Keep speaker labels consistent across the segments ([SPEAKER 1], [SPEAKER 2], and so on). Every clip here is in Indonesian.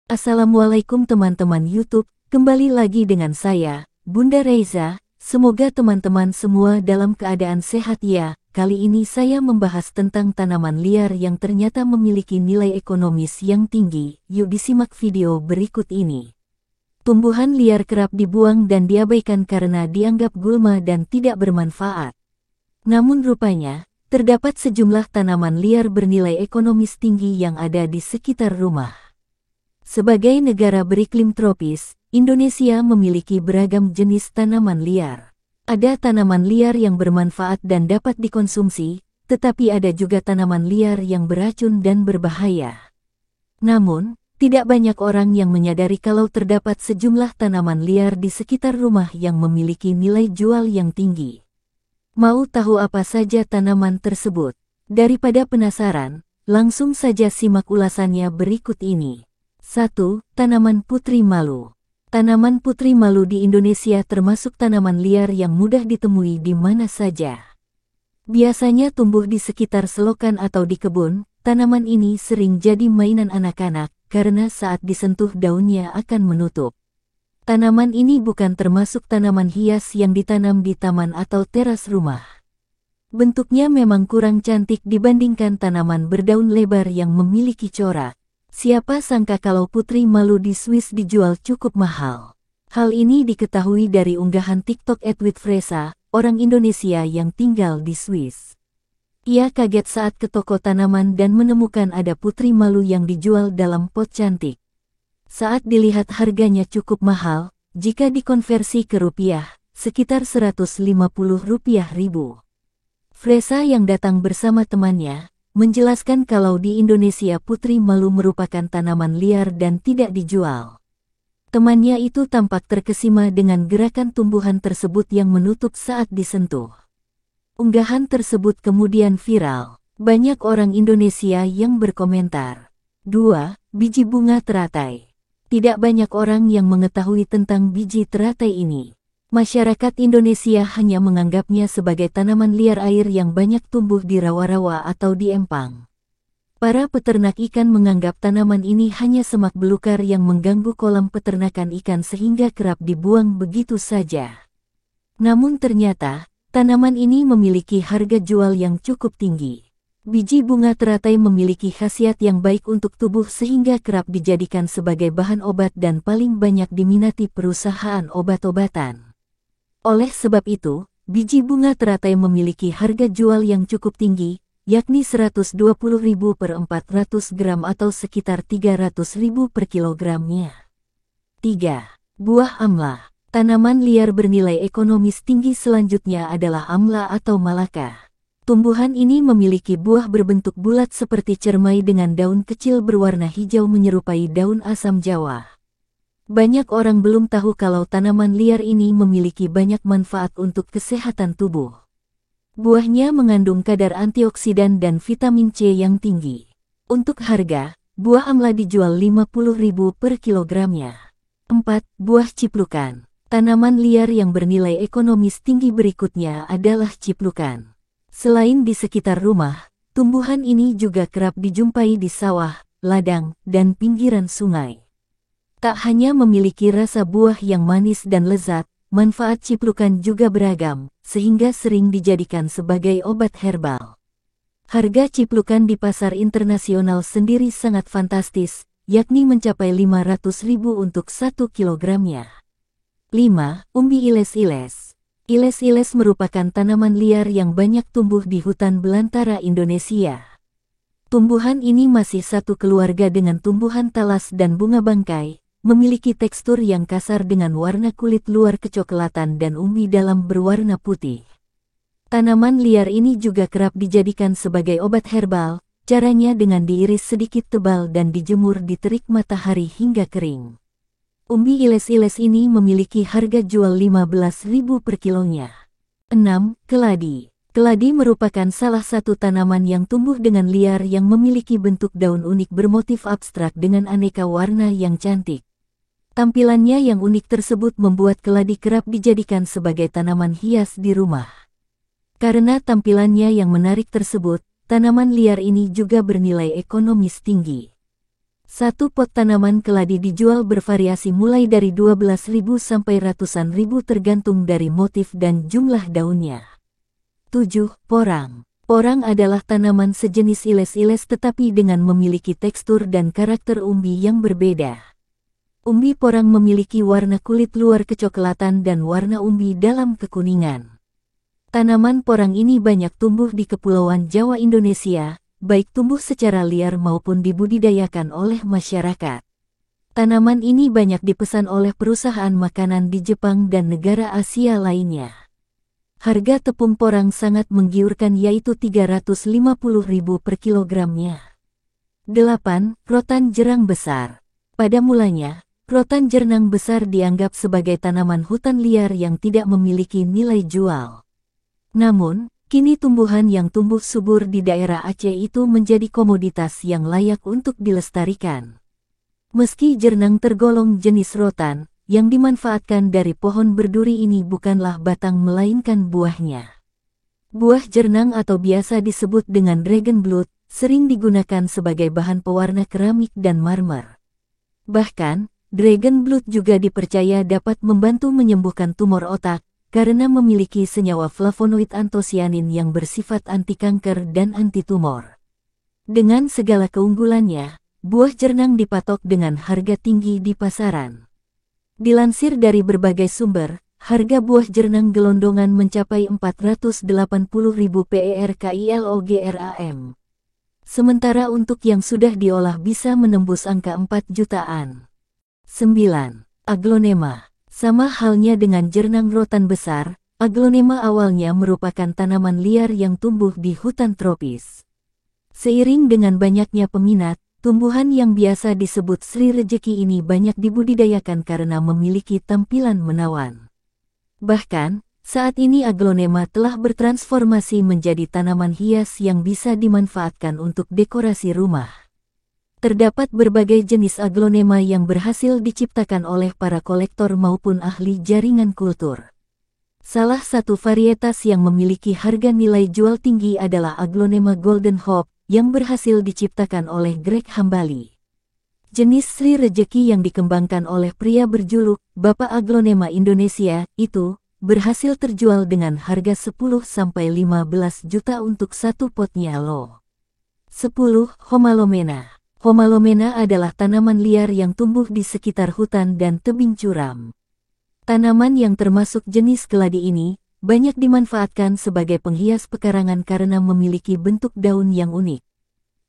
[SPEAKER 1] Assalamualaikum teman-teman YouTube, kembali lagi dengan saya, Bunda Reza. Semoga teman-teman semua dalam keadaan sehat ya. Kali ini saya membahas tentang tanaman liar yang ternyata memiliki nilai ekonomis yang tinggi. Yuk disimak video berikut ini. Tumbuhan liar kerap dibuang dan diabaikan karena dianggap gulma dan tidak bermanfaat. Namun rupanya, terdapat sejumlah tanaman liar bernilai ekonomis tinggi yang ada di sekitar rumah. Sebagai negara beriklim tropis, Indonesia memiliki beragam jenis tanaman liar. Ada tanaman liar yang bermanfaat dan dapat dikonsumsi, tetapi ada juga tanaman liar yang beracun dan berbahaya. Namun, tidak banyak orang yang menyadari kalau terdapat sejumlah tanaman liar di sekitar rumah yang memiliki nilai jual yang tinggi. Mau tahu apa saja tanaman tersebut? Daripada penasaran, langsung saja simak ulasannya berikut ini. 1. Tanaman putri malu. Tanaman putri malu di Indonesia termasuk tanaman liar yang mudah ditemui di mana saja. Biasanya tumbuh di sekitar selokan atau di kebun. Tanaman ini sering jadi mainan anak-anak karena saat disentuh daunnya akan menutup. Tanaman ini bukan termasuk tanaman hias yang ditanam di taman atau teras rumah. Bentuknya memang kurang cantik dibandingkan tanaman berdaun lebar yang memiliki corak. Siapa sangka kalau putri malu di Swiss dijual cukup mahal. Hal ini diketahui dari unggahan TikTok @witfresa, orang Indonesia yang tinggal di Swiss. Ia kaget saat ke toko tanaman dan menemukan ada putri malu yang dijual dalam pot cantik. Saat dilihat harganya cukup mahal, jika dikonversi ke rupiah, sekitar Rp150.000. Fresa yang datang bersama temannya, menjelaskan kalau di Indonesia putri malu merupakan tanaman liar dan tidak dijual. Temannya itu tampak terkesima dengan gerakan tumbuhan tersebut yang menutup saat disentuh. Unggahan tersebut kemudian viral. Banyak orang Indonesia yang berkomentar. 2. Biji bunga teratai. Tidak banyak orang yang mengetahui tentang biji teratai ini. Masyarakat Indonesia hanya menganggapnya sebagai tanaman liar air yang banyak tumbuh di rawa-rawa atau di empang. Para peternak ikan menganggap tanaman ini hanya semak belukar yang mengganggu kolam peternakan ikan sehingga kerap dibuang begitu saja. Namun ternyata, tanaman ini memiliki harga jual yang cukup tinggi. Biji bunga teratai memiliki khasiat yang baik untuk tubuh sehingga kerap dijadikan sebagai bahan obat dan paling banyak diminati perusahaan obat-obatan. Oleh sebab itu, biji bunga teratai memiliki harga jual yang cukup tinggi, yakni Rp120.000 per 400 gram atau sekitar Rp300.000 per kilogramnya. 3. Buah amla. Tanaman liar bernilai ekonomis tinggi selanjutnya adalah amla atau malaka. Tumbuhan ini memiliki buah berbentuk bulat seperti cermai dengan daun kecil berwarna hijau menyerupai daun asam Jawa. Banyak orang belum tahu kalau tanaman liar ini memiliki banyak manfaat untuk kesehatan tubuh. Buahnya mengandung kadar antioksidan dan vitamin C yang tinggi. Untuk harga, buah amla dijual Rp50.000 per kilogramnya. 4. Buah ciplukan. Tanaman liar yang bernilai ekonomis tinggi berikutnya adalah ciplukan. Selain di sekitar rumah, tumbuhan ini juga kerap dijumpai di sawah, ladang, dan pinggiran sungai. Tak hanya memiliki rasa buah yang manis dan lezat, manfaat ciplukan juga beragam, sehingga sering dijadikan sebagai obat herbal. Harga ciplukan di pasar internasional sendiri sangat fantastis, yakni mencapai Rp500.000 untuk 1 kilogramnya. 5. Umbi iles-iles. Iles-iles merupakan tanaman liar yang banyak tumbuh di hutan belantara Indonesia. Tumbuhan ini masih satu keluarga dengan tumbuhan talas dan bunga bangkai, memiliki tekstur yang kasar dengan warna kulit luar kecoklatan dan umbi dalam berwarna putih. Tanaman liar ini juga kerap dijadikan sebagai obat herbal, caranya dengan diiris sedikit tebal dan dijemur di terik matahari hingga kering. Umbi iles-iles ini memiliki harga jual Rp15.000 per kilonya. 6. Keladi. Keladi merupakan salah satu tanaman yang tumbuh dengan liar yang memiliki bentuk daun unik bermotif abstrak dengan aneka warna yang cantik. Tampilannya yang unik tersebut membuat keladi kerap dijadikan sebagai tanaman hias di rumah. Karena tampilannya yang menarik tersebut, tanaman liar ini juga bernilai ekonomis tinggi. Satu pot tanaman keladi dijual bervariasi mulai dari 12.000 sampai ratusan ribu tergantung dari motif dan jumlah daunnya. 7. Porang. Porang adalah tanaman sejenis iles-iles tetapi dengan memiliki tekstur dan karakter umbi yang berbeda. Umbi porang memiliki warna kulit luar kecoklatan dan warna umbi dalam kekuningan. Tanaman porang ini banyak tumbuh di Kepulauan Jawa Indonesia, baik tumbuh secara liar maupun dibudidayakan oleh masyarakat. Tanaman ini banyak dipesan oleh perusahaan makanan di Jepang dan negara Asia lainnya. Harga tepung porang sangat menggiurkan yaitu 350.000 per kilogramnya. 8. Rotan jerang besar. Pada mulanya, rotan jernang besar dianggap sebagai tanaman hutan liar yang tidak memiliki nilai jual. Namun, kini tumbuhan yang tumbuh subur di daerah Aceh itu menjadi komoditas yang layak untuk dilestarikan. Meski jernang tergolong jenis rotan, yang dimanfaatkan dari pohon berduri ini bukanlah batang melainkan buahnya. Buah jernang atau biasa disebut dengan dragonblood, sering digunakan sebagai bahan pewarna keramik dan marmer. Bahkan, dragonblood juga dipercaya dapat membantu menyembuhkan tumor otak, karena memiliki senyawa flavonoid antosianin yang bersifat anti kanker dan anti tumor. Dengan segala keunggulannya, buah jernang dipatok dengan harga tinggi di pasaran. Dilansir dari berbagai sumber, harga buah jernang gelondongan mencapai 480.000 per kilogram. Sementara untuk yang sudah diolah bisa menembus angka 4 jutaan. 9. Aglonema. Sama halnya dengan jernang rotan besar, aglonema awalnya merupakan tanaman liar yang tumbuh di hutan tropis. Seiring dengan banyaknya peminat, tumbuhan yang biasa disebut Sri Rejeki ini banyak dibudidayakan karena memiliki tampilan menawan. Bahkan, saat ini aglonema telah bertransformasi menjadi tanaman hias yang bisa dimanfaatkan untuk dekorasi rumah. Terdapat berbagai jenis aglonema yang berhasil diciptakan oleh para kolektor maupun ahli jaringan kultur. Salah satu varietas yang memiliki harga nilai jual tinggi adalah aglonema Golden Hope, yang berhasil diciptakan oleh Greg Hambali. Jenis Sri Rejeki yang dikembangkan oleh pria berjuluk Bapak Aglonema Indonesia itu berhasil terjual dengan harga 10-15 juta untuk satu potnya loh. 10. Homalomena. Homalomena adalah tanaman liar yang tumbuh di sekitar hutan dan tebing curam. Tanaman yang termasuk jenis keladi ini banyak dimanfaatkan sebagai penghias pekarangan karena memiliki bentuk daun yang unik.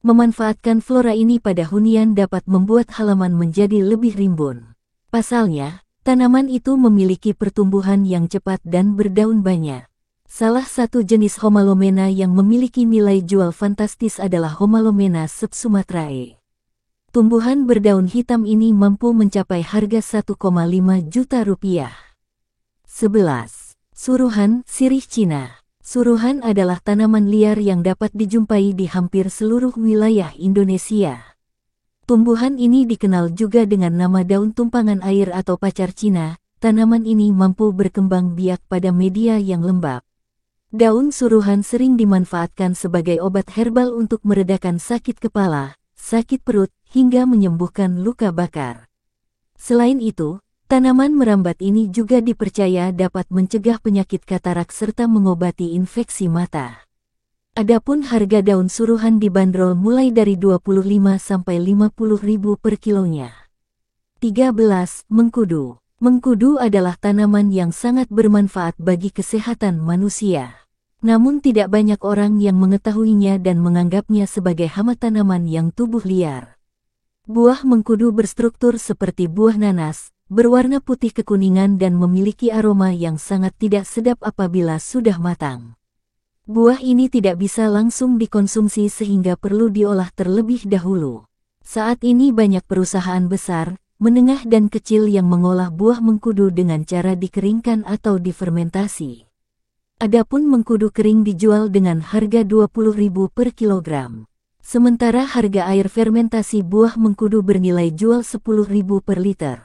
[SPEAKER 1] Memanfaatkan flora ini pada hunian dapat membuat halaman menjadi lebih rimbun. Pasalnya, tanaman itu memiliki pertumbuhan yang cepat dan berdaun banyak. Salah satu jenis Homalomena yang memiliki nilai jual fantastis adalah Homalomena subsumatrae. Tumbuhan berdaun hitam ini mampu mencapai harga 1,5 juta rupiah. 11. Suruhan sirih Cina. Suruhan adalah tanaman liar yang dapat dijumpai di hampir seluruh wilayah Indonesia. Tumbuhan ini dikenal juga dengan nama daun tumpangan air atau pacar Cina. Tanaman ini mampu berkembang biak pada media yang lembab. Daun suruhan sering dimanfaatkan sebagai obat herbal untuk meredakan sakit kepala, sakit perut, hingga menyembuhkan luka bakar. Selain itu, tanaman merambat ini juga dipercaya dapat mencegah penyakit katarak serta mengobati infeksi mata. Adapun harga daun suruhan dibanderol mulai dari 25 sampai 50.000 per kilonya. 13. Mengkudu. Mengkudu adalah tanaman yang sangat bermanfaat bagi kesehatan manusia. Namun tidak banyak orang yang mengetahuinya dan menganggapnya sebagai hama tanaman yang tubuh liar. Buah mengkudu berstruktur seperti buah nanas, berwarna putih kekuningan dan memiliki aroma yang sangat tidak sedap apabila sudah matang. Buah ini tidak bisa langsung dikonsumsi sehingga perlu diolah terlebih dahulu. Saat ini banyak perusahaan besar, menengah dan kecil yang mengolah buah mengkudu dengan cara dikeringkan atau difermentasi. Adapun mengkudu kering dijual dengan harga 20.000 per kilogram. Sementara harga air fermentasi buah mengkudu bernilai jual 10.000 per liter.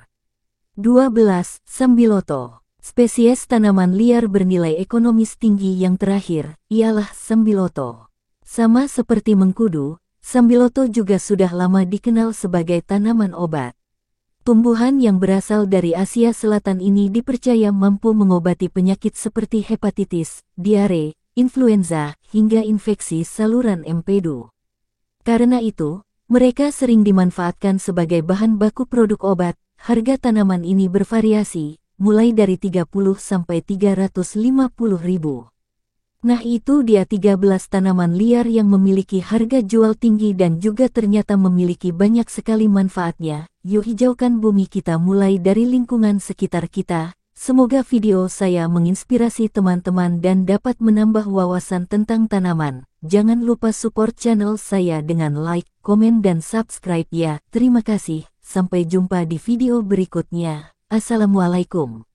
[SPEAKER 1] 12. Sambiloto. Spesies tanaman liar bernilai ekonomis tinggi yang terakhir, ialah sambiloto. Sama seperti mengkudu, Sambiloto juga sudah lama dikenal sebagai tanaman obat. Tumbuhan yang berasal dari Asia Selatan ini dipercaya mampu mengobati penyakit seperti hepatitis, diare, influenza, hingga infeksi saluran empedu. Karena itu, mereka sering dimanfaatkan sebagai bahan baku produk obat. Harga tanaman ini bervariasi, mulai dari 30 sampai 350 ribu. Nah itu dia 13 tanaman liar yang memiliki harga jual tinggi dan juga ternyata memiliki banyak sekali manfaatnya. Yuk hijaukan bumi kita mulai dari lingkungan sekitar kita. Semoga video saya menginspirasi teman-teman dan dapat menambah wawasan tentang tanaman. Jangan lupa support channel saya dengan like, komen dan subscribe ya. Terima kasih, sampai jumpa di video berikutnya. Assalamualaikum.